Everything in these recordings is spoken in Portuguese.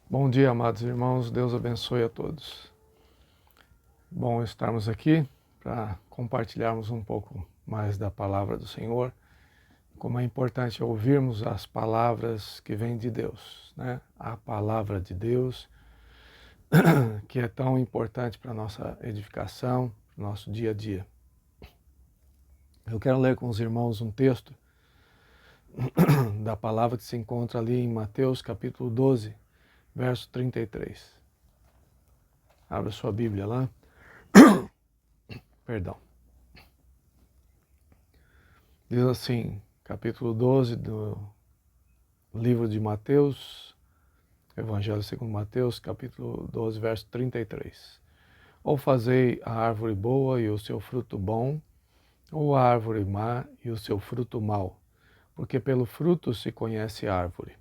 Bom dia, amados irmãos, Deus abençoe a todos. Bom estarmos aqui para compartilharmos um pouco mais da palavra do Senhor, como é importante ouvirmos as palavras que vêm de Deus, né? A palavra de Deus, que é tão importante para a nossa edificação, nosso dia a dia. Eu quero ler com os irmãos um texto da palavra que se encontra ali em Mateus capítulo 12, verso 33. Abra sua Bíblia lá. Perdão. Diz assim, capítulo 12 do livro de Mateus, Evangelho segundo Mateus, capítulo 12, verso 33. Ou fazei a árvore boa e o seu fruto bom, ou a árvore má e o seu fruto mau, porque pelo fruto se conhece a árvore.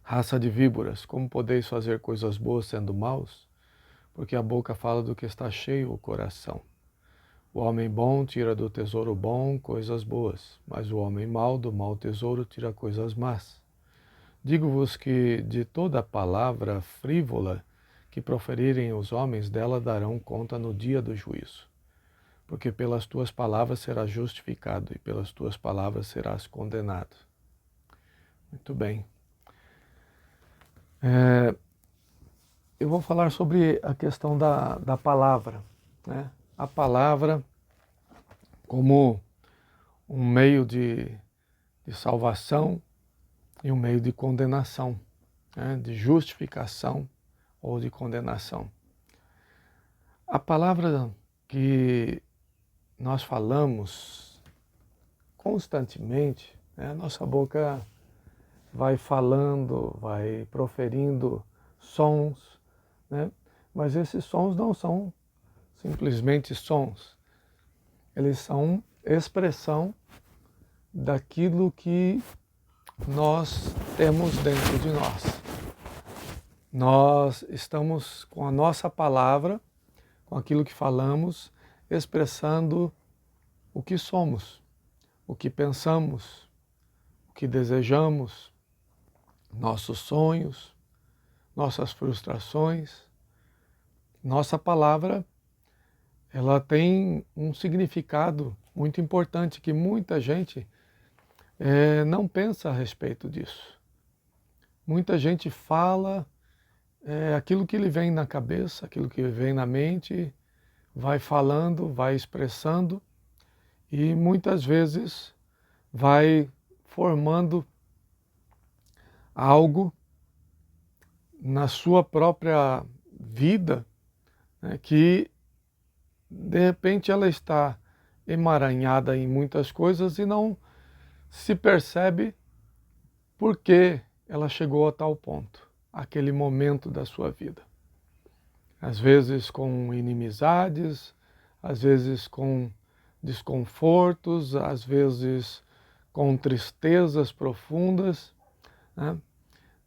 Raça de víboras, como podeis fazer coisas boas sendo maus? Porque a boca fala do que está cheio o coração. O homem bom tira do tesouro bom coisas boas, mas o homem mau do mau tesouro tira coisas más. Digo-vos que de toda palavra frívola que proferirem os homens, dela darão conta no dia do juízo. Porque pelas tuas palavras serás justificado e pelas tuas palavras serás condenado. Muito bem. Eu vou falar sobre a questão da palavra, né? A palavra como um meio de salvação e um meio de condenação, né? De justificação ou de condenação. A palavra que nós falamos constantemente, né? A nossa boca vai falando, vai proferindo sons, né? Mas esses sons não são simplesmente sons, eles são expressão daquilo que nós temos dentro de nós. Nós estamos com a nossa palavra, com aquilo que falamos, expressando o que somos, o que pensamos, o que desejamos, nossos sonhos, nossas frustrações. Nossa palavra, ela tem um significado muito importante que muita gente não pensa a respeito disso. Muita gente fala aquilo que lhe vem na cabeça, aquilo que lhe vem na mente, vai falando, vai expressando e muitas vezes vai formando algo na sua própria vida, né, que de repente ela está emaranhada em muitas coisas e não se percebe por que ela chegou a tal ponto, aquele momento da sua vida. Às vezes com inimizades, às vezes com desconfortos, às vezes com tristezas profundas, né?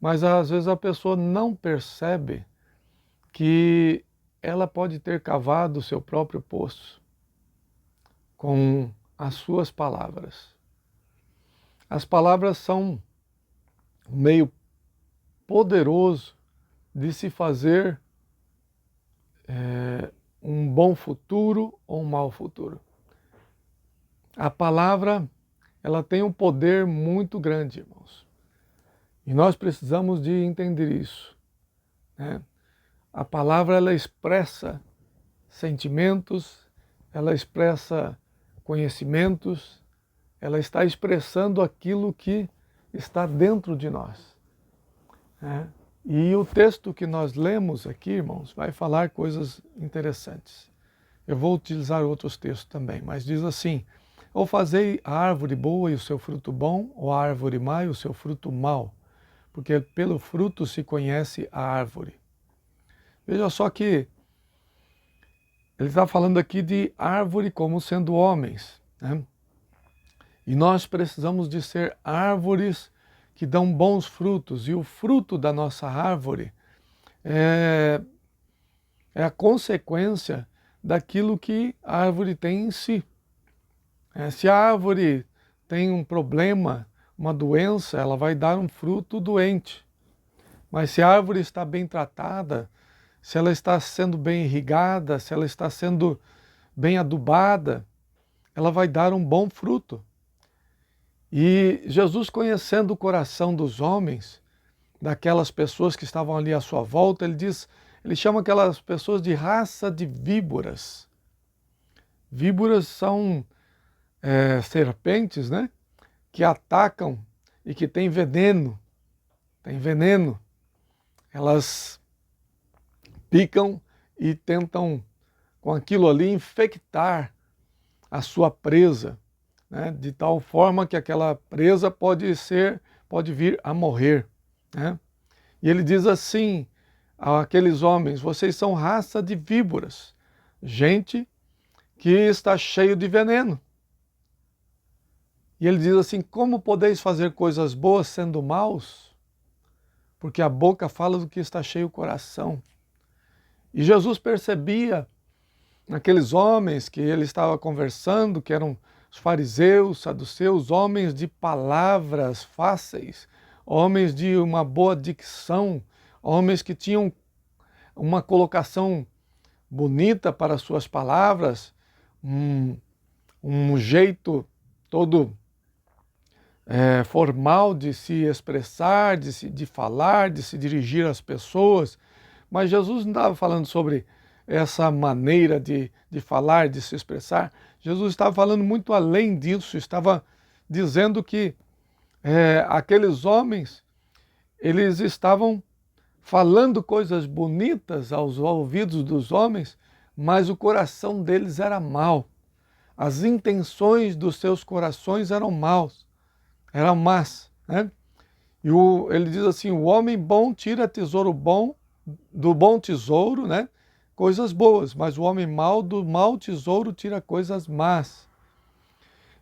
Mas às vezes a pessoa não percebe que ela pode ter cavado o seu próprio poço com as suas palavras. As palavras são um meio poderoso de se fazer um bom futuro ou um mau futuro. A palavra, ela tem um poder muito grande, irmãos. E nós precisamos de entender isso, né? A palavra, ela expressa sentimentos, ela expressa conhecimentos, ela está expressando aquilo que está dentro de nós, né? E o texto que nós lemos aqui, irmãos, vai falar coisas interessantes. Eu vou utilizar outros textos também, mas diz assim: ou fazei a árvore boa e o seu fruto bom, ou a árvore má e o seu fruto mau, porque pelo fruto se conhece a árvore. Veja só que ele está falando aqui de árvore como sendo homens, né? E nós precisamos de ser árvores que dão bons frutos, e o fruto da nossa árvore é a consequência daquilo que a árvore tem em si. Se a árvore tem um problema, uma doença, ela vai dar um fruto doente. Mas se a árvore está bem tratada, se ela está sendo bem irrigada, se ela está sendo bem adubada, ela vai dar um bom fruto. E Jesus, conhecendo o coração dos homens, daquelas pessoas que estavam ali à sua volta, ele chama aquelas pessoas de raça de víboras. Víboras são serpentes, né? Que atacam e que têm veneno. Tem veneno. Elas picam e tentam, com aquilo ali, infectar a sua presa, né? De tal forma que aquela presa pode vir a morrer, né? E ele diz assim àqueles homens: vocês são raça de víboras, gente que está cheio de veneno. E ele diz assim: como podeis fazer coisas boas sendo maus? Porque a boca fala do que está cheio o coração. E Jesus percebia naqueles homens que ele estava conversando, que eram os fariseus, saduceus, homens de palavras fáceis, homens de uma boa dicção, homens que tinham uma colocação bonita para suas palavras, um jeito todo formal de se expressar, de falar, de se dirigir às pessoas. Mas Jesus não estava falando sobre essa maneira de falar, de se expressar. Jesus estava falando muito além disso, estava dizendo que aqueles homens, eles estavam falando coisas bonitas aos ouvidos dos homens, mas o coração deles era mau. As intenções dos seus corações eram más, né? E ele diz assim: o homem bom tira tesouro bom, do bom tesouro, né? Coisas boas, mas o homem mau do mau tesouro tira coisas más.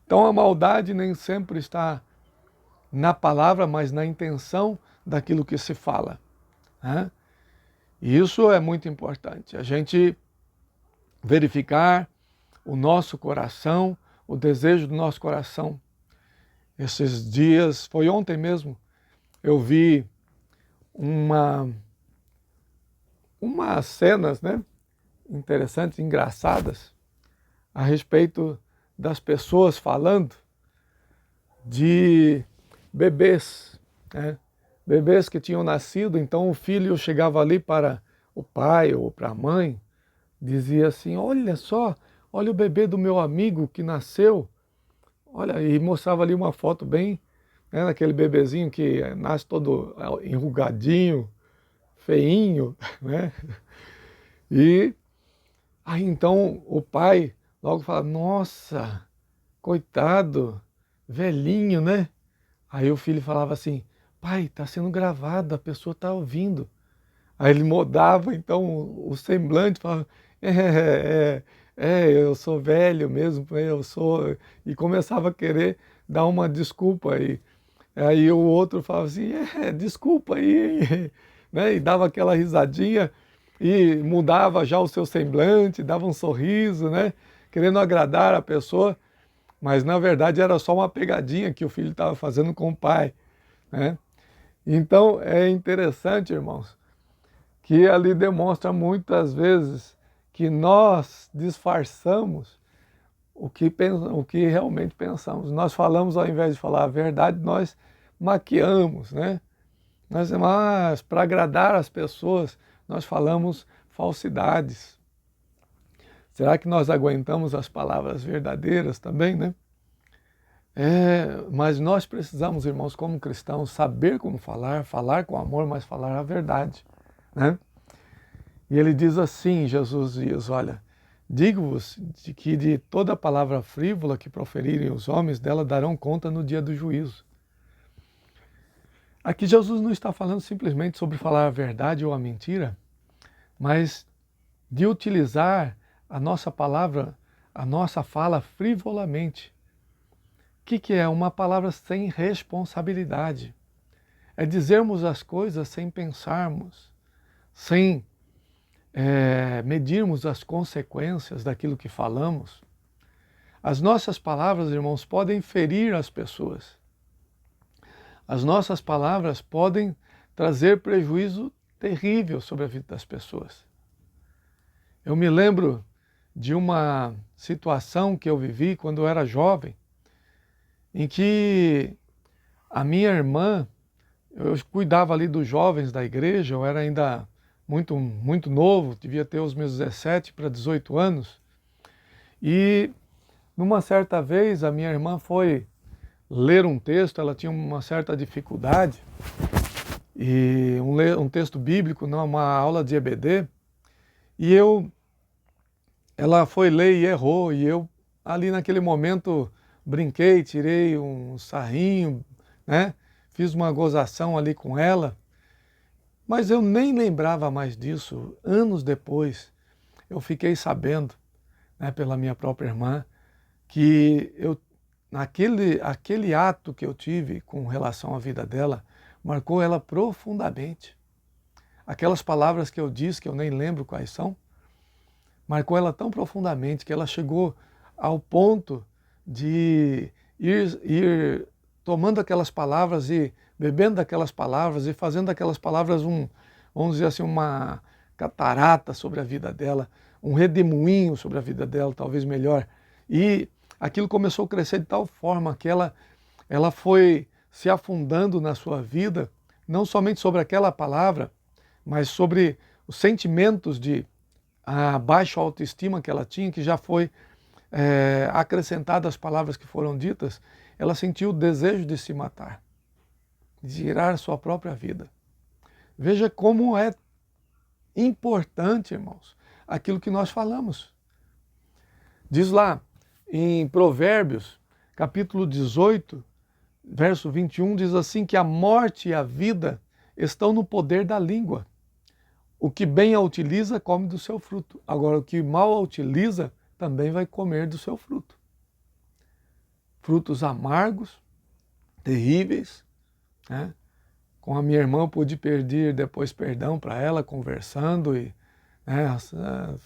Então a maldade nem sempre está na palavra, mas na intenção daquilo que se fala, né? E isso é muito importante, a gente verificar o nosso coração, o desejo do nosso coração. Esses dias, foi ontem mesmo, eu vi umas cenas, né, interessantes, engraçadas, a respeito das pessoas falando de bebês, né? Bebês que tinham nascido, então o filho chegava ali para o pai ou para a mãe, dizia assim: olha só, olha o bebê do meu amigo que nasceu, olha, e mostrava ali uma foto bem, né, daquele bebezinho que nasce todo enrugadinho, feinho, né? E aí então o pai logo fala: nossa, coitado, velhinho, né? Aí o filho falava assim: pai, está sendo gravado, a pessoa está ouvindo. Aí ele mudava então o semblante, falava: eu sou velho mesmo, eu sou... E começava a querer dar uma desculpa aí. Aí o outro falava assim: desculpa aí, né? E dava aquela risadinha e mudava já o seu semblante, dava um sorriso, né? Querendo agradar a pessoa, mas na verdade era só uma pegadinha que o filho estava fazendo com o pai, né? Então é interessante, irmãos, que ali demonstra muitas vezes que nós disfarçamos o que realmente pensamos. Nós falamos, ao invés de falar a verdade, nós maquiamos, né? Mas para agradar as pessoas, nós falamos falsidades. Será que nós aguentamos as palavras verdadeiras também, né? Mas nós precisamos, irmãos, como cristãos, saber como falar com amor, mas falar a verdade, né? E ele diz assim, Jesus diz: olha, digo-vos que de toda palavra frívola que proferirem os homens, dela darão conta no dia do juízo. Aqui Jesus não está falando simplesmente sobre falar a verdade ou a mentira, mas de utilizar a nossa palavra, a nossa fala frivolamente. O que é? Uma palavra sem responsabilidade. É dizermos as coisas sem pensarmos, sem medirmos as consequências daquilo que falamos. As nossas palavras, irmãos, podem ferir as pessoas. As nossas palavras podem trazer prejuízo terrível sobre a vida das pessoas. Eu me lembro de uma situação que eu vivi quando eu era jovem, em que a minha irmã, eu cuidava ali dos jovens da igreja, eu era ainda muito novo, devia ter os meus 17 para 18 anos, e numa certa vez a minha irmã foi ler um texto, ela tinha uma certa dificuldade, e um texto bíblico, numa aula de EBD, e ela foi ler e errou, e eu ali naquele momento brinquei, tirei um sarrinho, né? Fiz uma gozação ali com ela, mas eu nem lembrava mais disso. Anos depois eu fiquei sabendo, né, pela minha própria irmã, que aquele ato que eu tive com relação à vida dela marcou ela profundamente. Aquelas palavras que eu disse, que eu nem lembro quais são, marcou ela tão profundamente que ela chegou ao ponto de ir tomando aquelas palavras e bebendo daquelas palavras e fazendo daquelas palavras vamos dizer assim, uma catarata sobre a vida dela, um redemoinho sobre a vida dela, talvez melhor. E aquilo começou a crescer de tal forma que ela foi se afundando na sua vida, não somente sobre aquela palavra, mas sobre os sentimentos de a baixa autoestima que ela tinha, que já foi acrescentada às palavras que foram ditas. Ela sentiu o desejo de se matar, de tirar sua própria vida. Veja como é importante, irmãos, aquilo que nós falamos. Diz lá em Provérbios, capítulo 18, verso 21, diz assim que a morte e a vida estão no poder da língua. O que bem a utiliza, come do seu fruto. Agora, o que mal a utiliza, também vai comer do seu fruto. Frutos amargos, terríveis, né? Com a minha irmã eu pude pedir depois perdão para ela, conversando, e né,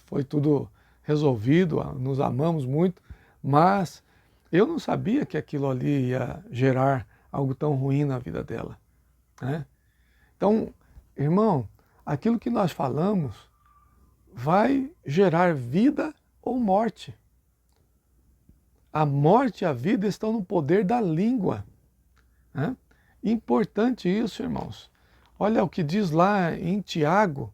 foi tudo resolvido, nos amamos muito, mas eu não sabia que aquilo ali ia gerar algo tão ruim na vida dela, né? Então, irmão, aquilo que nós falamos vai gerar vida ou morte. A morte e a vida estão no poder da língua, né? Importante isso, irmãos. Olha o que diz lá em Tiago,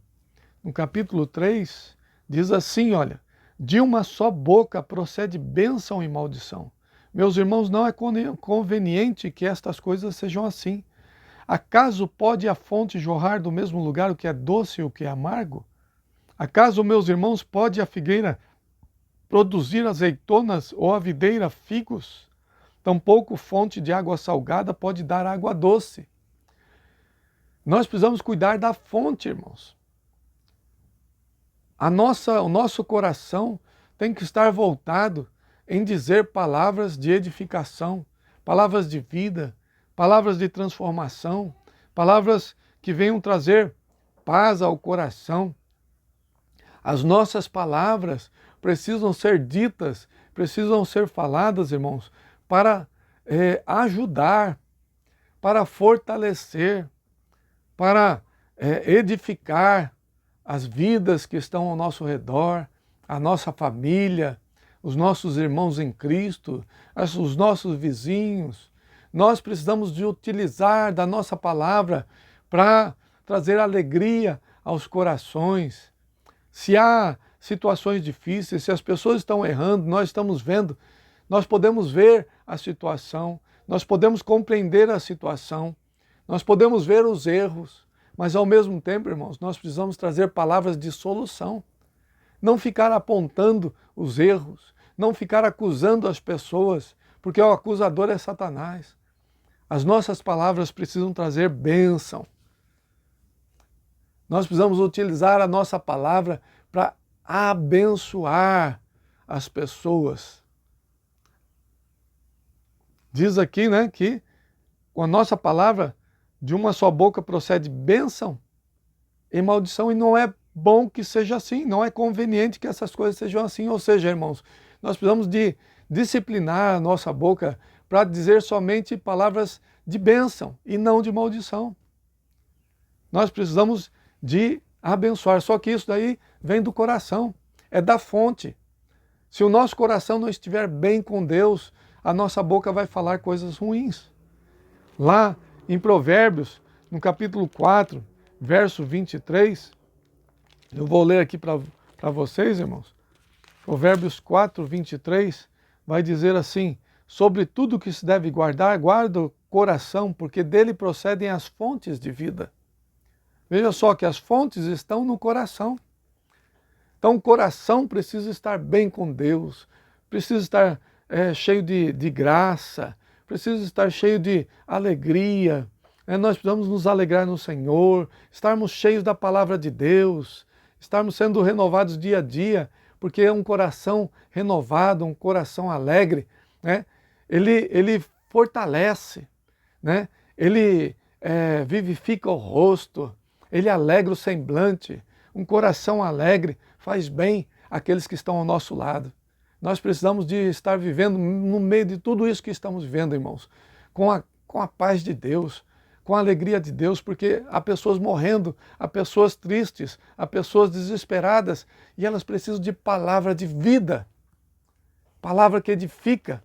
no capítulo 3, diz assim, olha, de uma só boca procede bênção e maldição. Meus irmãos, não é conveniente que estas coisas sejam assim. Acaso pode a fonte jorrar do mesmo lugar o que é doce e o que é amargo? Acaso, meus irmãos, pode a figueira produzir azeitonas ou a videira figos? Tampouco fonte de água salgada pode dar água doce. Nós precisamos cuidar da fonte, irmãos. O nosso coração tem que estar voltado em dizer palavras de edificação, palavras de vida, palavras de transformação, palavras que venham trazer paz ao coração. As nossas palavras precisam ser ditas, precisam ser faladas, irmãos, para ajudar, para fortalecer, para edificar as vidas que estão ao nosso redor, a nossa família, os nossos irmãos em Cristo, os nossos vizinhos. Nós precisamos de utilizar da nossa palavra para trazer alegria aos corações. Se há situações difíceis, se as pessoas estão errando, nós estamos vendo, nós podemos ver a situação, nós podemos compreender a situação, nós podemos ver os erros, mas ao mesmo tempo, irmãos, nós precisamos trazer palavras de solução. Não ficar apontando os erros, não ficar acusando as pessoas, porque o acusador é Satanás. As nossas palavras precisam trazer bênção. Nós precisamos utilizar a nossa palavra para abençoar as pessoas. Diz aqui, né, que com a nossa palavra, de uma só boca procede bênção e maldição, e não é bom que seja assim, não é conveniente que essas coisas sejam assim. Ou seja, irmãos, nós precisamos de disciplinar a nossa boca para dizer somente palavras de bênção e não de maldição. Nós precisamos de abençoar. Só que isso daí vem do coração, é da fonte. Se o nosso coração não estiver bem com Deus, a nossa boca vai falar coisas ruins. Lá em Provérbios, no capítulo 4, verso 23, eu vou ler aqui para vocês, irmãos. Provérbios 4, 23, vai dizer assim: sobre tudo que se deve guardar, guarda o coração, porque dele procedem as fontes de vida. Veja só que as fontes estão no coração. Então o coração precisa estar bem com Deus, precisa estar cheio de graça, precisa estar cheio de alegria. Nós precisamos nos alegrar no Senhor, estarmos cheios da palavra de Deus, estarmos sendo renovados dia a dia, porque é um coração renovado, um coração alegre, né? Ele fortalece, né? Ele vivifica o rosto, ele alegra o semblante. Um coração alegre faz bem àqueles que estão ao nosso lado. Nós precisamos de estar vivendo no meio de tudo isso que estamos vivendo, irmãos, com a paz de Deus, com a alegria de Deus, porque há pessoas morrendo, há pessoas tristes, há pessoas desesperadas, e elas precisam de palavra de vida, palavra que edifica.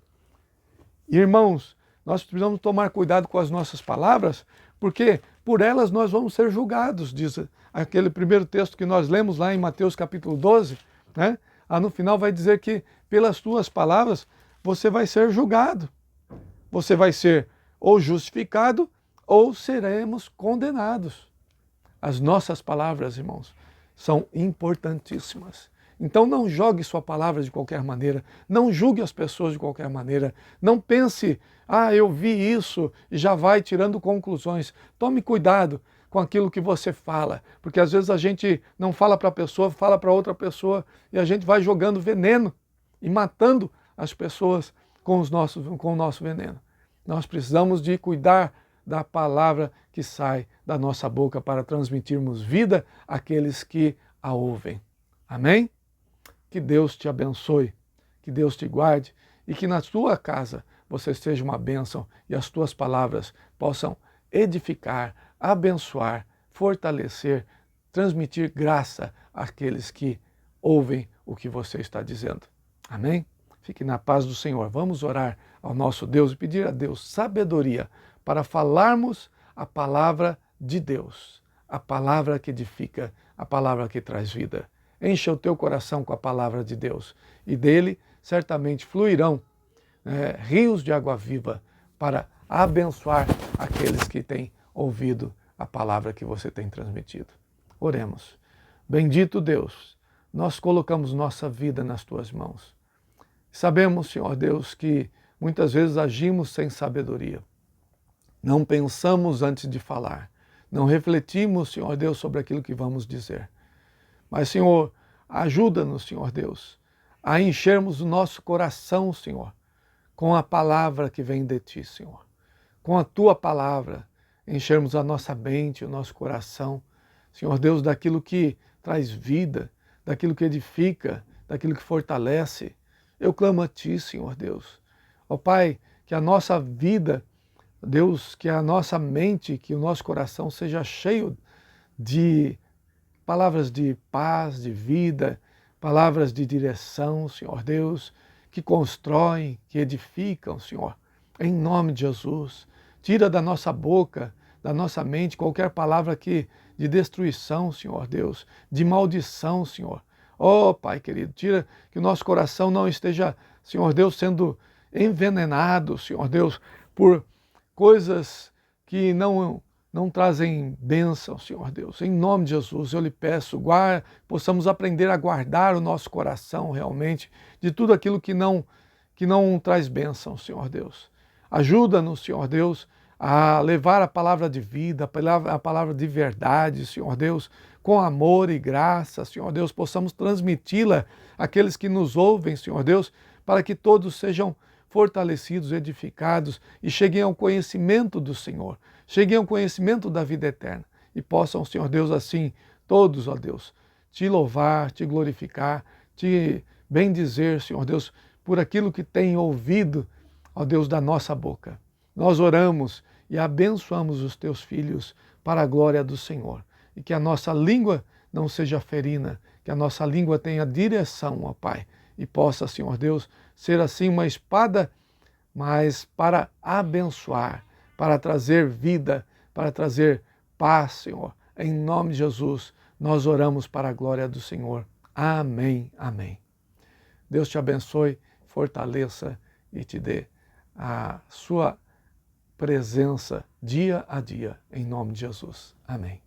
E, irmãos, nós precisamos tomar cuidado com as nossas palavras, porque por elas nós vamos ser julgados, diz aquele primeiro texto que nós lemos lá em Mateus capítulo 12, né? No final vai dizer que pelas tuas palavras você vai ser julgado. Você vai ser ou justificado ou seremos condenados. As nossas palavras, irmãos, são importantíssimas. Então não jogue sua palavra de qualquer maneira, não julgue as pessoas de qualquer maneira, não pense, eu vi isso e já vai tirando conclusões. Tome cuidado com aquilo que você fala, porque às vezes a gente não fala para a pessoa, fala para outra pessoa e a gente vai jogando veneno e matando as pessoas com o nosso veneno. Nós precisamos de cuidar da palavra que sai da nossa boca para transmitirmos vida àqueles que a ouvem. Amém? Que Deus te abençoe, que Deus te guarde e que na tua casa você seja uma bênção e as tuas palavras possam edificar, abençoar, fortalecer, transmitir graça àqueles que ouvem o que você está dizendo. Amém? Fique na paz do Senhor. Vamos orar ao nosso Deus e pedir a Deus sabedoria para falarmos a palavra de Deus, a palavra que edifica, a palavra que traz vida. Encha o teu coração com a palavra de Deus e dele certamente fluirão rios de água viva para abençoar aqueles que têm ouvido a palavra que você tem transmitido. Oremos. Bendito Deus, nós colocamos nossa vida nas tuas mãos. Sabemos, Senhor Deus, que muitas vezes agimos sem sabedoria. Não pensamos antes de falar. Não refletimos, Senhor Deus, sobre aquilo que vamos dizer. Mas, Senhor, ajuda-nos, Senhor Deus, a enchermos o nosso coração, Senhor, com a palavra que vem de Ti, Senhor. Com a Tua palavra, enchermos a nossa mente, o nosso coração, Senhor Deus, daquilo que traz vida, daquilo que edifica, daquilo que fortalece. Eu clamo a Ti, Senhor Deus. Ó Pai, que a nossa vida, Deus, que a nossa mente, que o nosso coração seja cheio de palavras de paz, de vida, palavras de direção, Senhor Deus, que constroem, que edificam, Senhor. Em nome de Jesus, tira da nossa boca, da nossa mente, qualquer palavra de destruição, Senhor Deus, de maldição, Senhor. Oh, Pai querido, tira que o nosso coração não esteja, Senhor Deus, sendo envenenado, Senhor Deus, por coisas que não trazem bênção, Senhor Deus. Em nome de Jesus, eu lhe peço, possamos aprender a guardar o nosso coração realmente de tudo aquilo que não traz bênção, Senhor Deus. Ajuda-nos, Senhor Deus, a levar a palavra de vida, a palavra de verdade, Senhor Deus, com amor e graça, Senhor Deus, possamos transmiti-la àqueles que nos ouvem, Senhor Deus, para que todos sejam fortalecidos, edificados e cheguem ao conhecimento do Senhor, cheguem ao conhecimento da vida eterna e possam, Senhor Deus, assim, todos, ó Deus, te louvar, te glorificar, te bendizer, Senhor Deus, por aquilo que têm ouvido, ó Deus, da nossa boca. Nós oramos e abençoamos os teus filhos para a glória do Senhor. E que a nossa língua não seja ferina, que a nossa língua tenha direção, ó Pai, e possa, Senhor Deus, ser assim uma espada, mas para abençoar, para trazer vida, para trazer paz, Senhor. Em nome de Jesus, nós oramos para a glória do Senhor. Amém, amém. Deus te abençoe, fortaleça e te dê a sua presença dia a dia, em nome de Jesus. Amém.